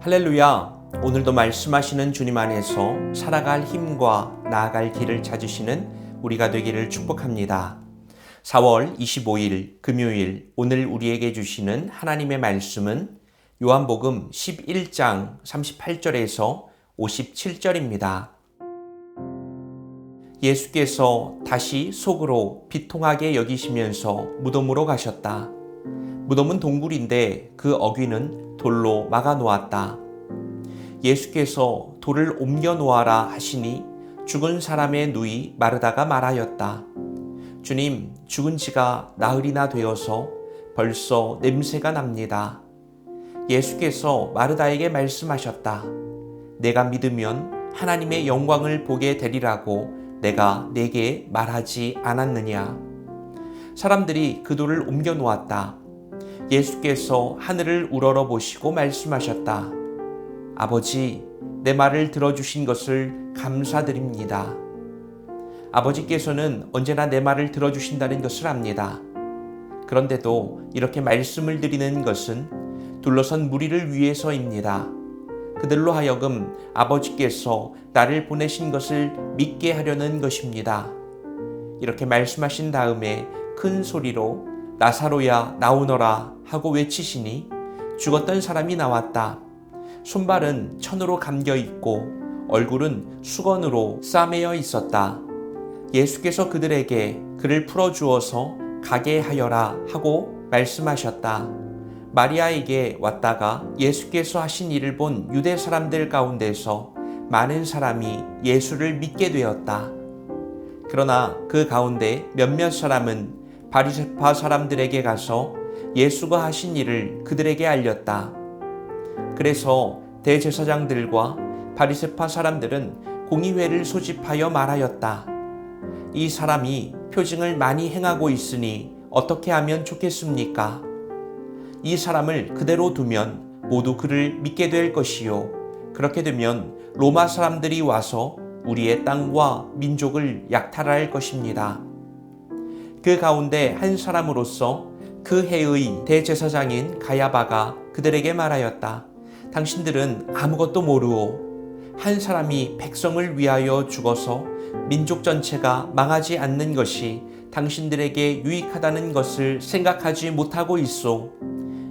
할렐루야! 오늘도 말씀하시는 주님 안에서 살아갈 힘과 나아갈 길을 찾으시는 우리가 되기를 축복합니다. 4월 25일 금요일 오늘 우리에게 주시는 하나님의 말씀은 요한복음 11장 38절에서 57절입니다. 예수께서 다시 속으로 비통하게 여기시면서 무덤으로 가셨다. 무덤은 동굴인데 그 어귀는 돌로 막아 놓았다. 예수께서 돌을 옮겨 놓아라 하시니 죽은 사람의 누이 마르다가 말하였다. 주님, 죽은 지가 나흘이나 되어서 벌써 냄새가 납니다. 예수께서 마르다에게 말씀하셨다. 내가 믿으면 하나님의 영광을 보게 되리라고 내가 네게 말하지 않았느냐. 사람들이 그 돌을 옮겨 놓았다. 예수께서 하늘을 우러러 보시고 말씀하셨다. 아버지, 내 말을 들어주신 것을 감사드립니다. 아버지께서는 언제나 내 말을 들어주신다는 것을 압니다. 그런데도 이렇게 말씀을 드리는 것은 둘러선 무리를 위해서입니다. 그들로 하여금 아버지께서 나를 보내신 것을 믿게 하려는 것입니다. 이렇게 말씀하신 다음에 큰 소리로 나사로야 나오너라 하고 외치시니 죽었던 사람이 나왔다. 손발은 천으로 감겨 있고 얼굴은 수건으로 싸매어 있었다. 예수께서 그들에게 그를 풀어주어서 가게 하여라 하고 말씀하셨다. 마리아에게 왔다가 예수께서 하신 일을 본 유대 사람들 가운데서 많은 사람이 예수를 믿게 되었다. 그러나 그 가운데 몇몇 사람은 바리새파 사람들에게 가서 예수가 하신 일을 그들에게 알렸다. 그래서 대제사장들과 바리새파 사람들은 공의회를 소집하여 말하였다. 이 사람이 표징을 많이 행하고 있으니 어떻게 하면 좋겠습니까? 이 사람을 그대로 두면 모두 그를 믿게 될 것이요. 그렇게 되면 로마 사람들이 와서 우리의 땅과 민족을 약탈할 것입니다. 그 가운데 한 사람으로서 그 해의 대제사장인 가야바가 그들에게 말하였다. 당신들은 아무것도 모르오. 한 사람이 백성을 위하여 죽어서 민족 전체가 망하지 않는 것이 당신들에게 유익하다는 것을 생각하지 못하고 있소.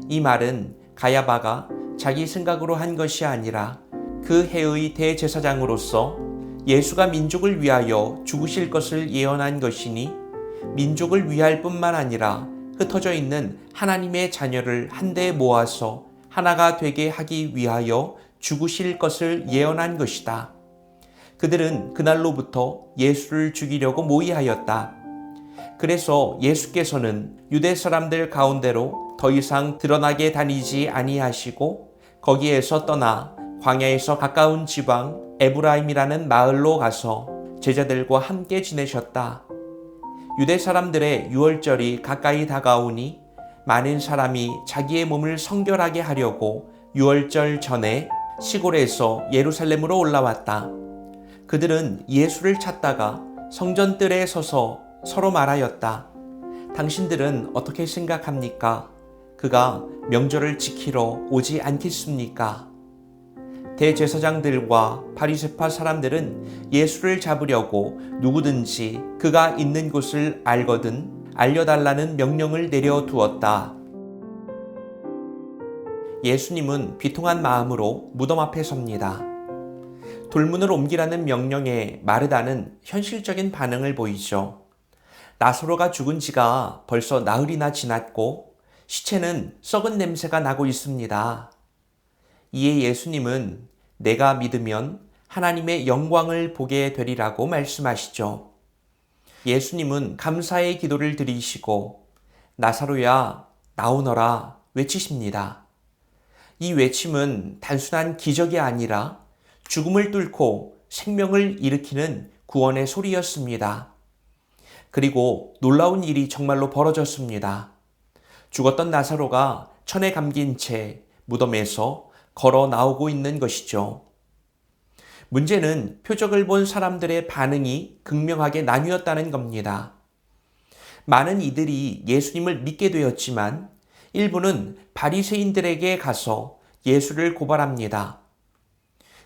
이 말은 가야바가 자기 생각으로 한 것이 아니라 그 해의 대제사장으로서 예수가 민족을 위하여 죽으실 것을 예언한 것이니 민족을 위할 뿐만 아니라 흩어져 있는 하나님의 자녀를 한데 모아서 하나가 되게 하기 위하여 죽으실 것을 예언한 것이다. 그들은 그날로부터 예수를 죽이려고 모의하였다. 그래서 예수께서는 유대 사람들 가운데로 더 이상 드러나게 다니지 아니하시고 거기에서 떠나 광야에서 가까운 지방 에브라임이라는 마을로 가서 제자들과 함께 지내셨다. 유대 사람들의 유월절이 가까이 다가오니 많은 사람이 자기의 몸을 성결하게 하려고 유월절 전에 시골에서 예루살렘으로 올라왔다. 그들은 예수를 찾다가 성전뜰에 서서 서로 말하였다. 당신들은 어떻게 생각합니까? 그가 명절을 지키러 오지 않겠습니까? 대제사장들과 바리새파 사람들은 예수를 잡으려고 누구든지 그가 있는 곳을 알거든 알려달라는 명령을 내려두었다. 예수님은 비통한 마음으로 무덤 앞에 섭니다. 돌문을 옮기라는 명령에 마르다는 현실적인 반응을 보이죠. 나사로가 죽은 지가 벌써 나흘이나 지났고 시체는 썩은 냄새가 나고 있습니다. 이에 예수님은 내가 믿으면 하나님의 영광을 보게 되리라고 말씀하시죠. 예수님은 감사의 기도를 드리시고 나사로야 나오너라 외치십니다. 이 외침은 단순한 기적이 아니라 죽음을 뚫고 생명을 일으키는 구원의 소리였습니다. 그리고 놀라운 일이 정말로 벌어졌습니다. 죽었던 나사로가 천에 감긴 채 무덤에서 걸어 나오고 있는 것이죠. 문제는 표적을 본 사람들의 반응이 극명하게 나뉘었다는 겁니다. 많은 이들이 예수님을 믿게 되었지만 일부는 바리새인들에게 가서 예수를 고발합니다.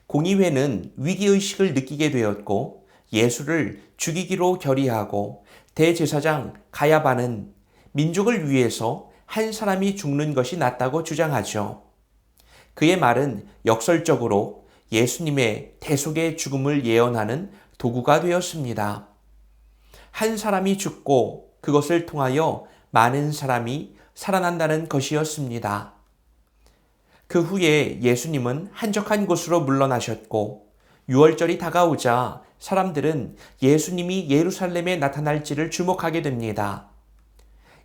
공의회는 위기의식을 느끼게 되었고 예수를 죽이기로 결의하고 대제사장 가야바는 민족을 위해서 한 사람이 죽는 것이 낫다고 주장하죠. 그의 말은 역설적으로 예수님의 대속의 죽음을 예언하는 도구가 되었습니다. 한 사람이 죽고 그것을 통하여 많은 사람이 살아난다는 것이었습니다. 그 후에 예수님은 한적한 곳으로 물러나셨고 6월절이 다가오자 사람들은 예수님이 예루살렘에 나타날지를 주목하게 됩니다.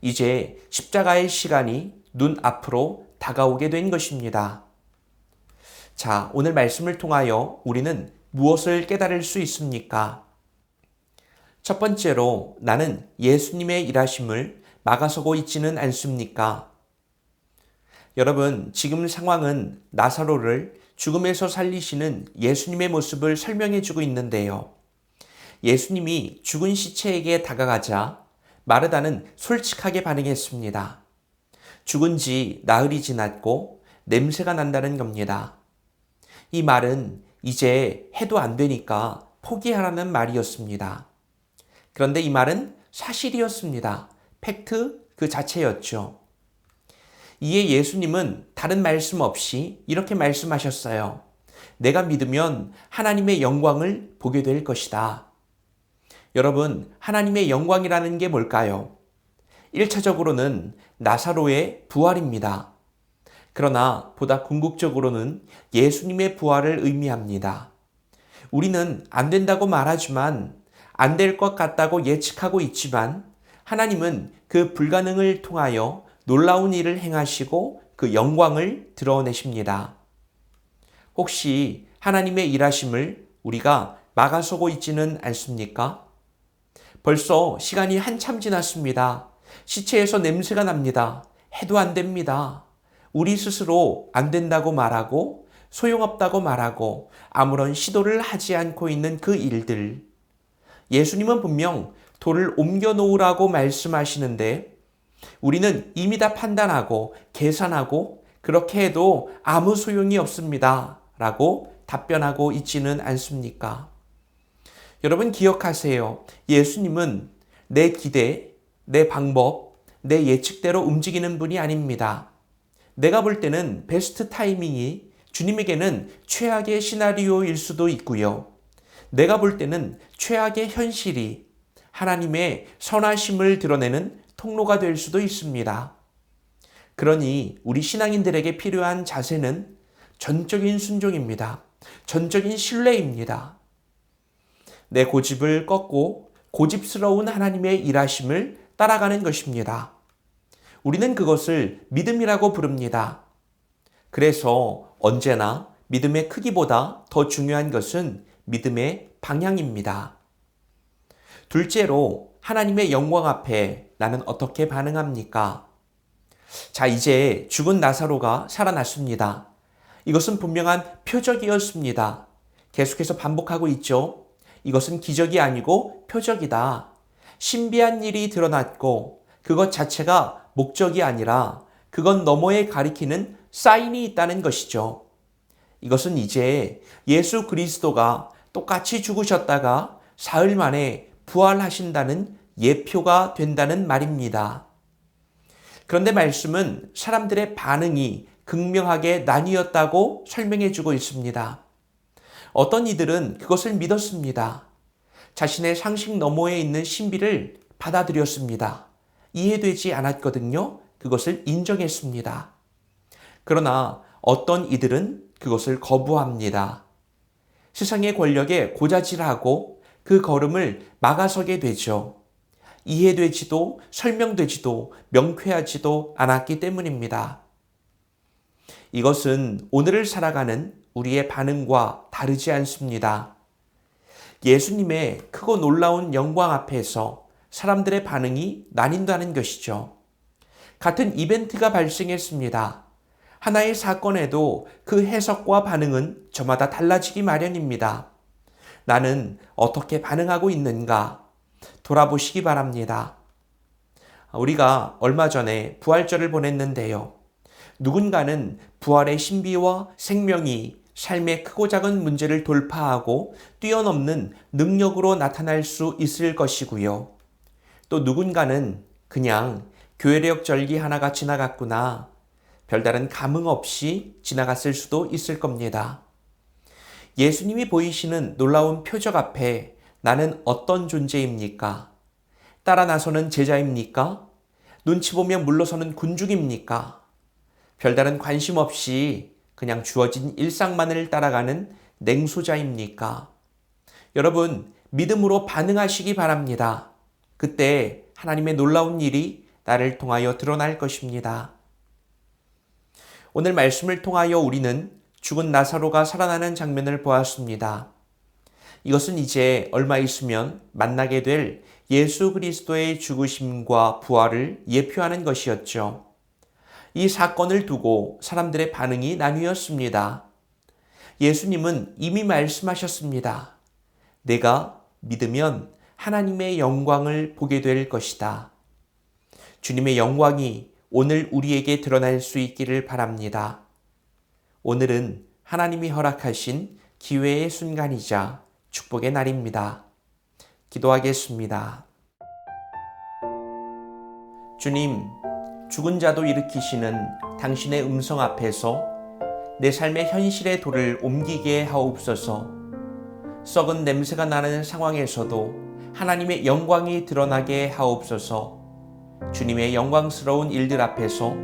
이제 십자가의 시간이 눈앞으로 다가오게 된 것입니다. 자, 오늘 말씀을 통하여 우리는 무엇을 깨달을 수 있습니까? 첫 번째로 나는 예수님의 일하심을 막아서고 있지는 않습니까? 여러분, 지금 상황은 나사로를 죽음에서 살리시는 예수님의 모습을 설명해 주고 있는데요. 예수님이 죽은 시체에게 다가가자 마르다는 솔직하게 반응했습니다. 죽은 지 나흘이 지났고 냄새가 난다는 겁니다. 이 말은 이제 해도 안 되니까 포기하라는 말이었습니다. 그런데 이 말은 사실이었습니다. 팩트 그 자체였죠. 이에 예수님은 다른 말씀 없이 이렇게 말씀하셨어요. 내가 믿으면 하나님의 영광을 보게 될 것이다. 여러분, 하나님의 영광이라는 게 뭘까요? 1차적으로는 나사로의 부활입니다. 그러나 보다 궁극적으로는 예수님의 부활을 의미합니다. 우리는 안 된다고 말하지만 안 될 것 같다고 예측하고 있지만 하나님은 그 불가능을 통하여 놀라운 일을 행하시고 그 영광을 드러내십니다. 혹시 하나님의 일하심을 우리가 막아서고 있지는 않습니까? 벌써 시간이 한참 지났습니다. 시체에서 냄새가 납니다. 해도 안 됩니다. 우리 스스로 안 된다고 말하고 소용없다고 말하고 아무런 시도를 하지 않고 있는 그 일들. 예수님은 분명 돌을 옮겨 놓으라고 말씀하시는데 우리는 이미 다 판단하고 계산하고 그렇게 해도 아무 소용이 없습니다. 라고 답변하고 있지는 않습니까? 여러분 기억하세요. 예수님은 내 기대, 내 방법, 내 예측대로 움직이는 분이 아닙니다. 내가 볼 때는 베스트 타이밍이 주님에게는 최악의 시나리오일 수도 있고요. 내가 볼 때는 최악의 현실이 하나님의 선하심을 드러내는 통로가 될 수도 있습니다. 그러니 우리 신앙인들에게 필요한 자세는 전적인 순종입니다. 전적인 신뢰입니다. 내 고집을 꺾고 고집스러운 하나님의 일하심을 따라가는 것입니다. 우리는 그것을 믿음이라고 부릅니다. 그래서 언제나 믿음의 크기보다 더 중요한 것은 믿음의 방향입니다. 둘째로 하나님의 영광 앞에 나는 어떻게 반응합니까? 자, 이제 죽은 나사로가 살아났습니다. 이것은 분명한 표적이었습니다. 계속해서 반복하고 있죠. 이것은 기적이 아니고 표적이다. 신비한 일이 드러났고 그것 자체가 목적이 아니라 그건 너머에 가리키는 사인이 있다는 것이죠. 이것은 이제 예수 그리스도가 똑같이 죽으셨다가 사흘 만에 부활하신다는 예표가 된다는 말입니다. 그런데 말씀은 사람들의 반응이 극명하게 나뉘었다고 설명해 주고 있습니다. 어떤 이들은 그것을 믿었습니다. 자신의 상식 너머에 있는 신비를 받아들였습니다. 이해되지 않았거든요. 그것을 인정했습니다. 그러나 어떤 이들은 그것을 거부합니다. 세상의 권력에 고자질하고 그 걸음을 막아서게 되죠. 이해되지도 설명되지도 명쾌하지도 않았기 때문입니다. 이것은 오늘을 살아가는 우리의 반응과 다르지 않습니다. 예수님의 크고 놀라운 영광 앞에서 사람들의 반응이 나뉜다는 것이죠. 같은 이벤트가 발생했습니다. 하나의 사건에도 그 해석과 반응은 저마다 달라지기 마련입니다. 나는 어떻게 반응하고 있는가 돌아보시기 바랍니다. 우리가 얼마 전에 부활절을 보냈는데요. 누군가는 부활의 신비와 생명이 삶의 크고 작은 문제를 돌파하고 뛰어넘는 능력으로 나타날 수 있을 것이고요. 또 누군가는 그냥 교회력 절기 하나가 지나갔구나, 별다른 감흥 없이 지나갔을 수도 있을 겁니다. 예수님이 보이시는 놀라운 표적 앞에 나는 어떤 존재입니까? 따라 나서는 제자입니까? 눈치 보며 물러서는 군중입니까? 별다른 관심 없이 그냥 주어진 일상만을 따라가는 냉소자입니까? 여러분, 믿음으로 반응하시기 바랍니다. 그때 하나님의 놀라운 일이 나를 통하여 드러날 것입니다. 오늘 말씀을 통하여 우리는 죽은 나사로가 살아나는 장면을 보았습니다. 이것은 이제 얼마 있으면 만나게 될 예수 그리스도의 죽으심과 부활을 예표하는 것이었죠. 이 사건을 두고 사람들의 반응이 나뉘었습니다. 예수님은 이미 말씀하셨습니다. 내가 믿으면 하나님의 영광을 보게 될 것이다. 주님의 영광이 오늘 우리에게 드러날 수 있기를 바랍니다. 오늘은 하나님이 허락하신 기회의 순간이자 축복의 날입니다. 기도하겠습니다. 주님, 죽은 자도 일으키시는 당신의 음성 앞에서 내 삶의 현실의 돌을 옮기게 하옵소서. 썩은 냄새가 나는 상황에서도 하나님의 영광이 드러나게 하옵소서. 주님의 영광스러운 일들 앞에서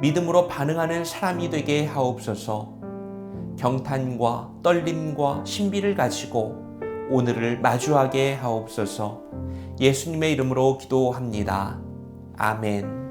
믿음으로 반응하는 사람이 되게 하옵소서. 경탄과 떨림과 신비를 가지고 오늘을 마주하게 하옵소서. 예수님의 이름으로 기도합니다. 아멘.